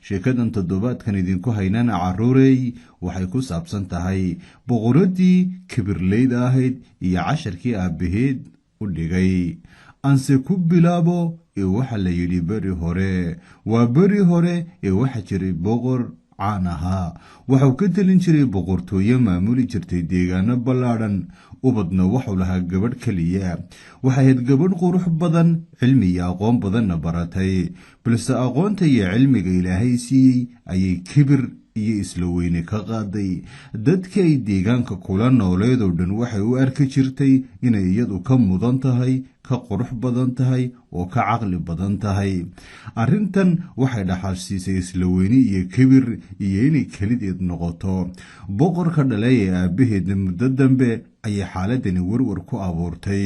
sheekadan toddobaadkan idinku haynana carruurey waxay ku saabsan tahay boqoraddii kibirleyda ahayd iyo casharkii aabbaheed u dhigay anse ku bilaabo ee waxa la yidhi beri hore waa beri hore ee waxa jiray boqor caan ahaa waxuu ka telin jiray boqortooyo maamuli jirtay deegaano ballaadhan ubadna wuxuu lahaa gabadh keliya waxay ahayd gabadh qurux badan cilmi iyo aqoon badanna baratay balse aqoonta iyo cilmiga ilaahay siiyey ayay kibir iyo isla weyne ka qaaday dadkii ay deegaanka kula nooleedoo dhan waxay u arki jirtay inay iyadu ka mudan tahay ka qurux badan tahay oo ka caqli badan tahay arrintan waxay dhaxal siisay isla weyne iyo kibir iyo inay kelideed noqoto boqorka dhalay ee aabbaheedna muddo dambe ayay xaaladani warwar ku abuurtay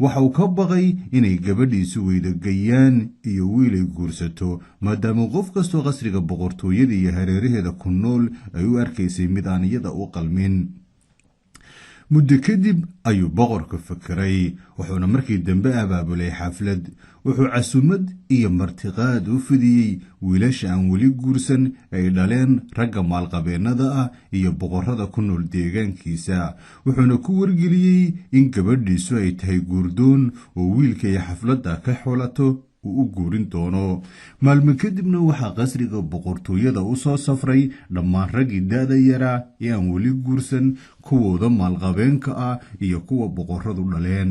waxau ka baqay inay gabadhiisu weydagayaan iyo wiilay guursato maadaama qof kastoo qasriga boqortooyada iyo hareeraheeda ku nool ay u arkaysay mid aan iyada u qalmin muddo kadib ayuu boqorka fakeray wuxuuna markii dambe abaabulay xaflad wuxuu casumad iyo martiqaad u fidiyey wiilasha aan weli guursan ay dhaleen ragga maalqabeennada ah iyo boqorrada ku nool deegaankiisa wuxuuna ku wargeliyey in gabadhiisu ay tahay guurdoon oo wiilkay xafladda ka xulato uu u guurin doono maalmo kadibna waxaa qasriga boqortooyada u soo safray dhammaan raggii da'da yaraa ee aan weli guursan kuwooda maalqabeenka ah iyo kuwa boqorradu dhaleen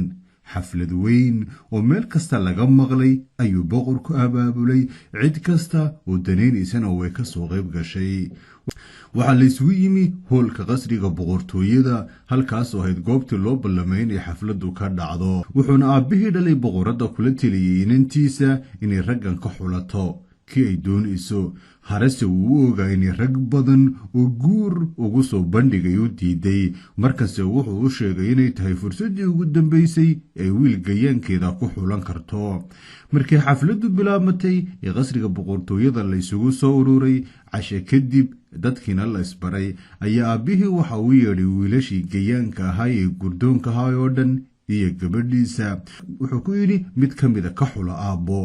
xaflad weyn oo meel kasta laga maqlay ayuu boqorku abaabulay cid kasta oo danaynaysana way ka soo qayb gashay waxaa la isugu yimi hoolka qasriga boqortooyada halkaasoo ahayd goobtii loo ballamay inay xafladdu ka dhacdo wuxuuna aabbihii dhalay boqoradda kula teliyey inantiisa inay raggan ka xulato kii ay doonayso harase wuu u ogaa inay rag badan oo guur ugu soo bandhigay u diiday markase wuxuu u sheegay inay tahay fursaddii ugu dambaysay ee wiil gayaankeeda ku xulan karto markii xafladdu bilaabmatay ee qasriga boqortooyada la isugu soo ururay cashe kadib dadkiina la isbaray ayaa aabbihii waxa uu yeedhay wiilashii gayaanka ahaa ee gurdoonka ahaa oo dhan iyo gabadhiisa wuxuu ku yidhi mid ka mida ka xula aabbo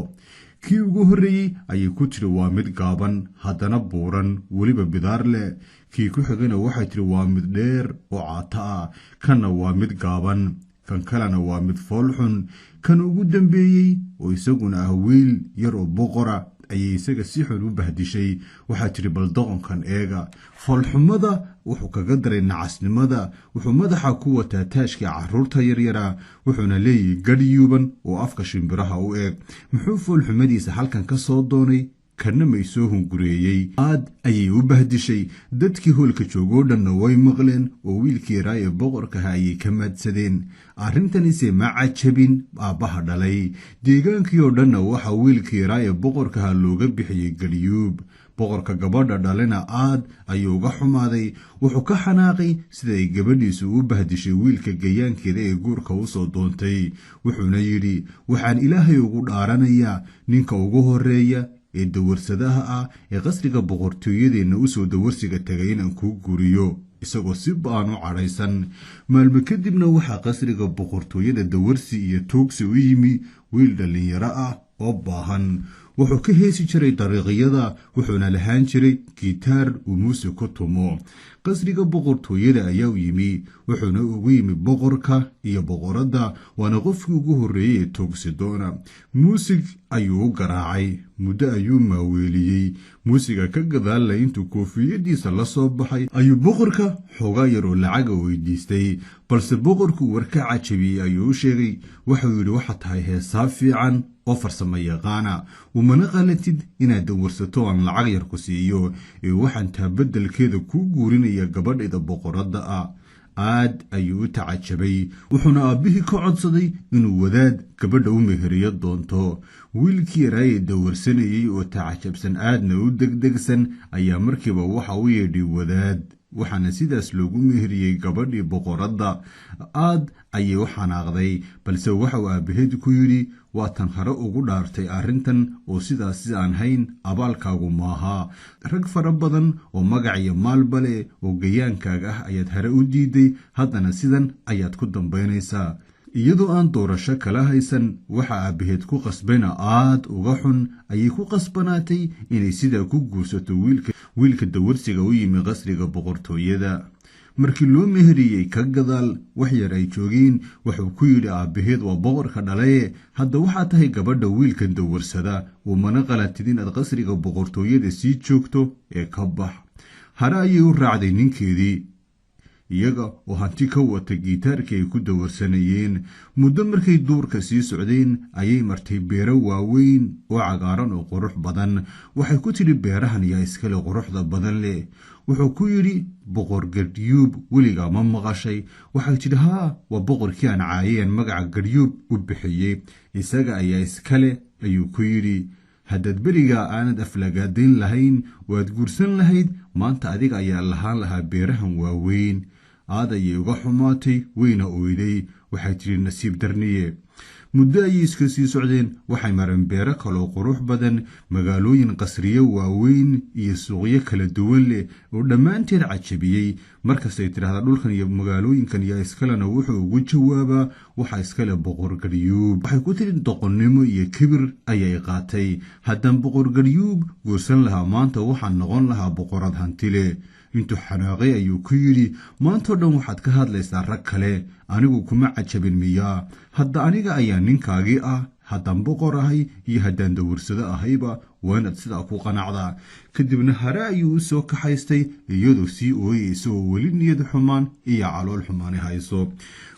kii ugu horreeyey ayay ku tiri waa mid gaaban haddana buuran weliba bidaar leh kii ku xigana waxay tiri waa mid dheer oo caato ah kanna waa mid gaaban kan kalena waa mid foolxun kan ugu dambeeyey oo isaguna ah wiil yar oo boqora ayay isaga si xun u bahdishay waxaa tiri bal doqonkan eega foolxumada wuxuu kaga daray nacasnimada wuxuu madaxa ku wataa taashkii carruurta yaryara wuxuuna leeyahay gadhyuuban oo afka shimbiraha u eeg muxuu foolxumadiisa halkan ka soo doonay kana may soo hungureeyey aad ayay u bahdishay dadkii hoolka joogoo dhanna way maqleen oo wiilkii yaraa ee boqorkaha ayay ka maadsadeen arrintanise ma cajabin aabbaha dhalay deegaankii oo dhanna waxaa wiilkii yaraa ee boqorkaha looga bixiyey galyuub boqorka gabadha dhalena aad ayuu uga xumaaday wuxuu ka xanaaqay sida ay gabadhiisu u bahdishay wiilka gayaankeeda ee guurka u soo doontay wuxuuna yidhi waxaan ilaahay ugu dhaaranayaa ninka ugu horreeya ee dawarsadaha ah ee qasriga boqortooyadeenna u soo dawarsiga tagay inaan kuu guriyo isagoo si ba'an u cadhaysan maalmo kadibna waxaa qasriga boqortooyada dawarsi iyo tuugsi u yimi wiil dhallinyaro ah oo baahan wuxuu ka heesi jiray dariiqyada wuxuuna lahaan jiray gitaar uu muuse ku tumo qasriga boqortooyada ayaa u yimi wuxuuna ugu yimi boqorka iyo boqoradda waana qofkii ugu horreeyey ee toogsidoona muusig ayuu u garaacay muddo ayuu maaweeliyey muusiga ka gadaalna intuu koofiyadiisa la soo baxay ayuu boqorka xoogaa yar oo lacaga weydiistay balse boqorku war ka cajabiyey ayuu u sheegay waxuu yidhi waxaa tahay heesaa fiican oo farsamo yaqaana umana qalatid inaad dawarsato aan lacag yar ku siiyo ee waxaan taa beddelkeeda kuu guurinaya gabadhayda boqoradda ah aad ayuu u tacajabay wuxuuna aabbihii ka codsaday inuu wadaad gabadha u meheriyo doonto wiilkii yaraayee dawarsanayey oo tacajabsan aadna u degdegsan ayaa markiiba waxa u yeedhay wadaad waxaana sidaas loogu meheriyey gabadhii boqoradda aad ayay u xanaaqday balse waxau aabbaheed ku yidhi waatan hore ugu dhaartay arrintan oo sidaas si aan hayn abaalkaagu maaha rag fara badan oo magac iyo maalba leh oo gayaankaaga ah ayaad hore u diiday haddana sidan ayaad ku dambaynaysaa iyadoo aan doorasho kala haysan waxa aabaheed ku qasbayna aad uga xun ayay ku qasbanaatay inay sidaa ku guursato wiilka dawarsiga u yimi qasriga boqortooyada. markii loo meheriyey ka gadaal wax yar ay joogeen wuxuu ku yidhi aabaheed waa boqorka dhalaye hadda waxaa tahay gabadha wiilkan dawarsada umana qalatid inaad qasriga boqortooyada sii joogto ee ka bax. hare ayay u raacday ninkeedii iyaga oo hanti ka wata gitaarkii ay ku dawarsanayeen. muddo markay duurka sii socdeen ayay martay beero waaweyn oo cagaaran oo qurux badan. waxay ku tidhi beerahan yaa iskale quruxda badan leh. wuxuu ku yidhi boqor garyuub weligaa ma maqashay? waxay tidhi haa, waa boqorkii aan caayeen magaca garyuub u bixiyey, isaga ayaa iskale ayuu ku yidhi. haddaad berigaa aanad aflagaadayn lahayn waad guursan lahayd, maanta adiga ayaa lahaan lahaa beerahan waaweyn. aad ayay uga xumaatay weyna oyday. waxay tidhi nasiib darniye. muddo ayay iska sii socdeen. waxay mareen beero kaloo qurux badan, magaalooyin qasriyo waaweyn iyo suuqyo kala duwan leh oo dhammaanteed cajabiyey. markastay tidhaahda dhulkan iyo magaalooyinkan yaa iskalena wuxuu ugu jawaabaa waxa iskale boqor garyuub. waxay ku tidhi doqonnimo iyo kibir ayay qaatay. haddaan boqor garyuub guursan lahaa maanta waxaan noqon lahaa boqorad hantile. intuu xanaaqay ayuu ku yidhi maantoo dhan waxaad ka hadlaysaa rag kale, anigu kuma cajabin miyaa? hadda aniga ayaa ninkaagii ah, haddaan boqor ahay iyo haddaan dawarsado ahayba waa inaad sidaa ku qanacdaa. kadibna hare ayuu u soo kaxaystay iyadoo sii ooyeysa oo weli niyad xumaan iyo calool xumaani hayso.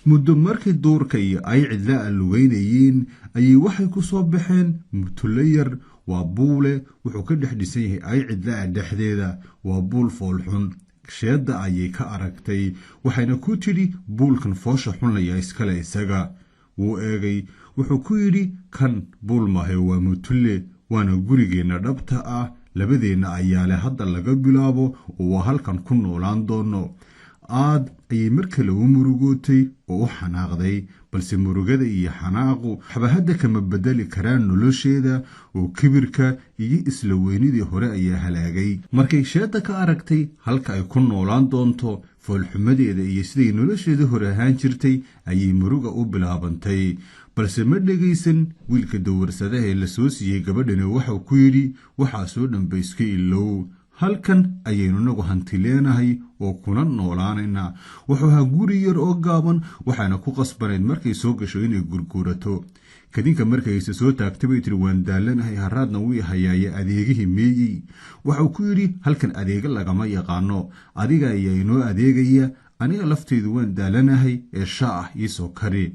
muddo markii duurka iyo ay cidla a lugeynayeen ayay waxay ku soo baxeen mutullo yar. waa buule, wuxuu ka dhex dhisan yahay ay cidla-a dhexdeeda. waa buul foolxun. sheedda ayay ka aragtay, waxayna ku tidhi buulkan foosha xunlayaa iskale isaga. wuu eegay, wuxuu ku yidhi kan buul maahe waa mutulle, waana gurigeenna dhabta ah, labadeenna ayaa leh hadda laga bilaabo oo waa halkan ku noolaan doono. aad ayay mar kale u murugootay oo u xanaaqday, balse murugada iyo xanaaqu waxba hadda kama bedeli karaan nolosheeda oo kibirka iyo isla weynidii hore ayaa halaagay. markay sheedda ka aragtay halka ay ku noolaan doonto, foolxumadeeda iyo siday nolosheeda hore ahaan jirtay ayay muruga u bilaabantay. balse ma dhegaysan wiilka dawarsadaha ee la soo siiyey gabadhani. waxau ku yidhi waxaasoo dhanba iska ilow, halkan ayaynu nagu hanti leenahay oo kuna noolaanaynaa. wuxuu ahaa guri yar oo gaaban, waxaana ku qasbanayd markay soo gasho inay gurguurato. kadinka markayse soo taagtay bay tiri waan daalanahay, haraadna wii hayaaye adeegihii meeyey. waxuu ku yidhi halkan adeega lagama yaqaano, adiga ayaa inoo adeegaya, aniga lafteydu waan daalanahay ee shaah iisoo kari.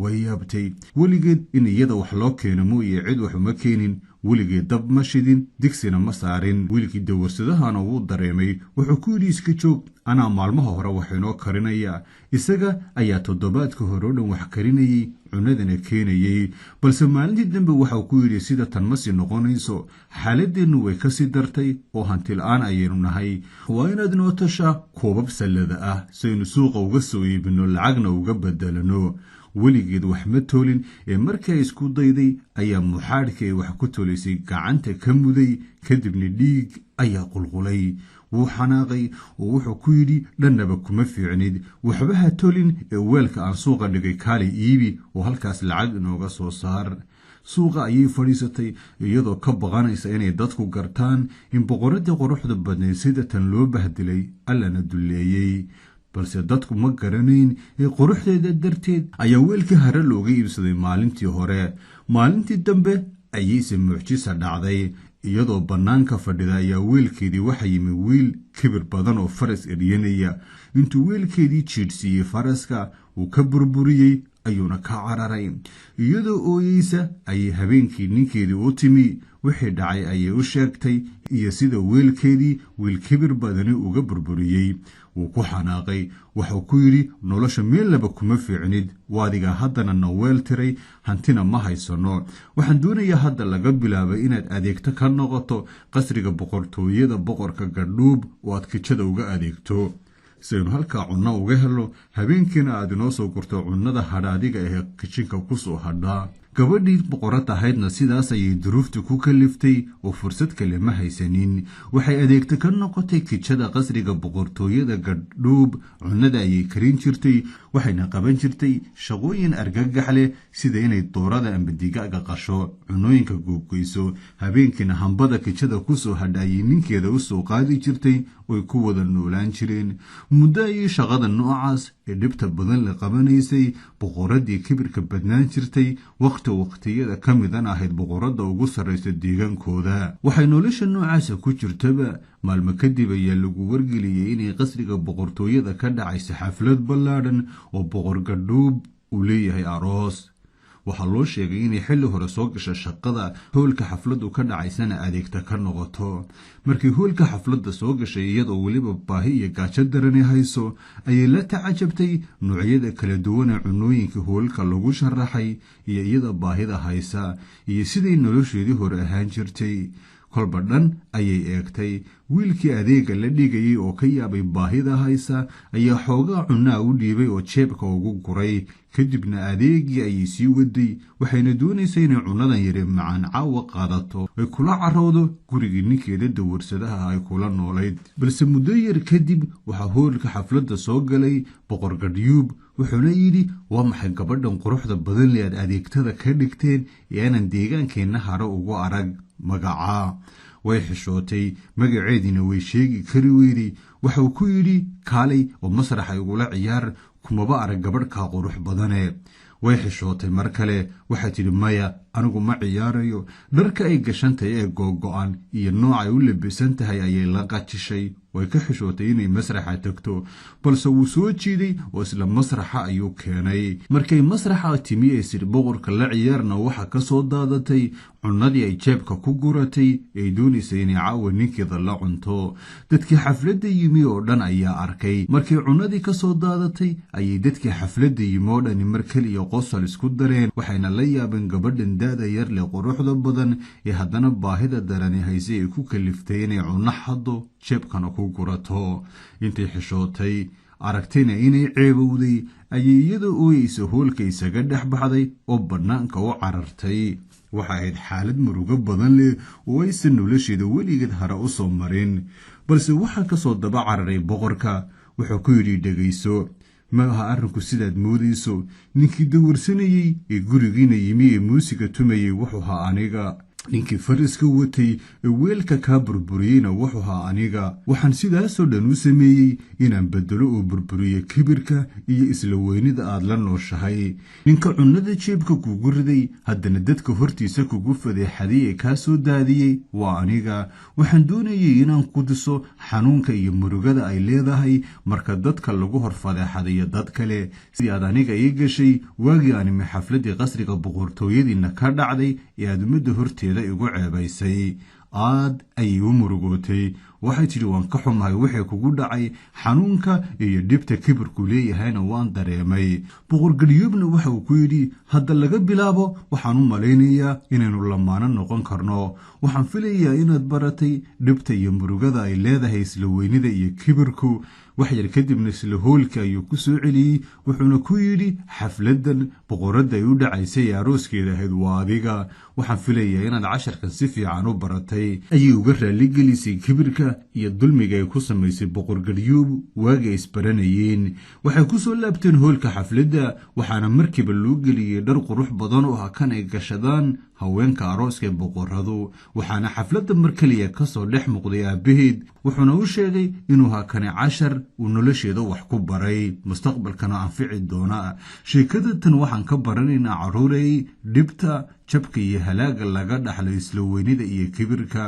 way yaabtay. weligeed in iyada wax loo keeno mooye cid wax uma keenin. weligeed dab ma shidin, digsina ma saarin. wiilkii dawarsadahana wuu dareemay. wuxuu ku yidhi iska joog, anaa maalmaha hore wax inoo karinaya. isaga ayaa toddobaadka hore oo dhan wax karinayey, cunadana keenayey. balse maalintii dambe waxau ku yidhi sida tan ma sii noqonayso, xaaladeennu way ka sii dartay oo hanti la-aan ayaynu nahay. waa inaad inoo tashaa koobab sallada ah saynu suuqa uga soo iibinno, lacagna uga bedelano. weligeed wax ma toolin ee markii ay isku dayday ayaa muxaadhkii ay wax ku tolaysay gacanta ka muday, kadibna dhiig ayaa qulqulay. wuu xanaaqay oo wuxuu ku yidhi dhannaba kuma fiicnid, waxba ha tolin ee weelka aan suuqa dhigay kaalay iibi oo halkaas lacag inooga soo saar. suuqa ayay fadhiisatay iyadoo ka baqanaysa inay dadku gartaan in boqoradii quruxda badnayd sida tan loo bahdilay allana dulleeyey. balse dadku ma garanayn ee quruxdeeda darteed ayaa weelkii hare looga iibsaday maalintii hore. maalintii dambe ayayse mucjisa dhacday. iyadoo bannaanka fadhida ayaa weelkeedii waxa yimi wiil kibir badan oo faras eryanaya. intuu weelkeedii jiidhsiiyey faraska uu ka burburiyey ayuuna ka cararay. iyadoo ooyeysa ayay habeenkii ninkeedii u timi. wixii dhacay ayay u sheegtay iyo sida weelkeedii wiil kibir badani uga burburiyey. wuu ku xanaaqay. wuxuu ku yidhi nolosha meel laba kuma fiicnid, waadigaa haddana na weel tiray, hantina ma haysano. waxaan doonayaa hadda laga bilaabay inaad adeegto ka noqoto qasriga boqortooyada boqorka gardhuub oo aad kijada uga adeegto. saynu halkaa cunno uga helo, habeenkiina aad inoo soo gurto cunnada hadhaadiga ahee kijinka ku soo hadhaa. gabadhii boqorad ahaydna sidaas ayay duruufta ku kaliftay oo fursad kale ma haysanin waxay adeegta ka noqotay kijada qasriga boqortooyada gadhuub cunada ayay karin jirtay waxayna qaban jirtay shaqooyin argagax leh sida inay doorada amba digaaga qasho cunooyinka googeyso habeenkiina hambada kijada kusoo hadhaayay ninkeeda usoo qaadi jirtay oy ku wada noolaan jireen muddo ayay shaqada noocaas ee dhibta badan la qabanaysay boqoradii kibirka badnaan jirtay waqtiyada ka midan ahayd boqorada ugu sarraysa deegaankooda waxay nolosha noocaasa ku jirtaba maalmo kadib ayaa lagu wargeliyey inay qasriga boqortooyada ka dhacaysa xaflad ballaadhan oo boqor gadhuub uu leeyahay aroos waxaa loo sheegay inay xilli hore soo gasha shaqada hoolka xafladdu ka dhacaysana adeegta ka noqoto markii hoolka xafladda soo gashay iyadoo weliba baahi iyo gaajo darani hayso ayay la tacajabtay noocyada kala duwana cunooyinka hoolka lagu sharaxay iyo iyada baahida haysa iyo siday nolosheedii hore ahaan jirtay kolba dhan ayay eegtay wiilkii adeega la dhigayay oo ka yaabay baahida haysa ayaa xoogaa cunaa u dhiibay oo jeebka ugu guray kadibna adeegii ayay sii waday waxayna doonaysay inay cunadan yare macaan caawa qaadato ay kula caroodo gurigii ninkeeda dawarsadaha ay kula noolayd balse muddo yar kadib waxaa hoolka xafladda soo galay boqor gadhuub wuxuuna yidhi waa maxay gabadhan quruxda badan le aad adeegtada ka dhigteen ee aanan deegaankeenna hare ugu arag magacaa way xishootay magaceediina way sheegi kari weyday waxuu ku yidhi kaalay oo masraxa igula ciyaar kumaba arag gabadh kaa qurux badane way xishootay mar kale waxay tidhi maya anigu ma ciyaarayo dharka ay gashantahay ee googo'an iyo noocay u labisan tahay ayay la qajishay way ka xishootay inay masraxa tagto balse wuu soo jiiday oo isla masraxa ayuu keenay markay masraxa timi ee sir boqorka la ciyaarna waxa ka soo daadatay cunadii ay jeebka ku guratay ee doonaysay inay caawa ninkeeda la cunto dadkii xafladda yimi oo dhan ayaa arkay markay cunadii ka soo daadatay ayay dadkii xafladda yimi oo dhani mar keliya qosol isku dareen waxayna la yaabeen gabadhan daada yar leh quruxda badan ee haddana baahida darani haysay ay ku kaliftay inay cunno xaddo jeebkana ku gurato intay xishootay aragtayna inay ceebowday ayay iyada ooyeysa hoolka isaga dhex baxday oo bannaanka u carartay waxa ahayd xaalad murugo badan leh oo aysan nolosheeda weligeed hare u soo marin balse waxaa ka soo daba cararay boqorka wuxuu ku yidhi dhegayso ma aha arrinku sidaad moodayso ninkii dawarsanayey ee gurigiina yimi ee muusiga tumayey wuxuu ahaa aniga ninkii fariska watay ee weelka kaa burburiyeyna wuxuu ahaa aniga waxaan sidaasoo dhan u sameeyey inaan bedelo oo burburiyo kibirka iyo isla weynida aad la nooshahay ninka cunnada jeebka kugu riday haddana dadka hortiisa kugu fadeexaday ee kaa soo daadiyey waa aniga waxaan doonayay inaan ku diso xanuunka iyo murugada ay leedahay marka dadka lagu hor fadeexadayo dad kale sidii aad aniga ii gashay waagii aanimi xafladdii qasriga boqortooyadiina ka dhacday ee aad ummadda horteeda igu ceebaysay aad ayay u murugootay waxay tidhi waan ka xumahay wixii kugu dhacay xanuunka iyo dhibta kibirku leeyahayna waan dareemay boqor gadhuubna waxa uu ku yidhi hadda laga bilaabo waxaan u malaynayaa inaynu lamaano noqon karno waxaan filayaa inaad baratay dhibta iyo murugada ay leedahay isla weynida iyo kibirku wax yar kadibna isla hoolka ayuu ku soo celiyey wuxuuna ku yidhi xafladdan boqoradda ay u dhacaysay ee arooskeeda ahayd waa adiga waxaan filayaa inaad casharkan si fiican u baratay ayay uga raaligelisay kibirka iyo dulmiga ay ku samaysay boqor gadhuub waagii ay isbaranayeen waxay ku soo laabteen hoolka xafladda waxaana markiiba loo geliyey dhar qurux badan oo ah kan ay gashadaan haweenka arooska ee boqoradu waxaana xafladda mar keliya ka soo dhex muuqday aabbaheed wuxuuna u sheegay inuu hakane cashar uu nolosheeda wax ku baray mustaqbalkana anfici doona sheekada tan waxaan ka baranaynaa carruurey dhibta jabka iyo halaaga laga dhaxlo isla weynida iyo kibirka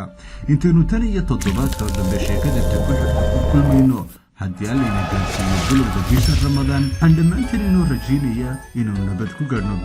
intaynu tan iyo toddobaadka dambe sheekada tabuuxa ku kulmayno haddii allayna gaarsiiyo bilowga bisha ramadaan waxaan dhammaanteen inoo rajaynayaa inuu nabad ku gaadhno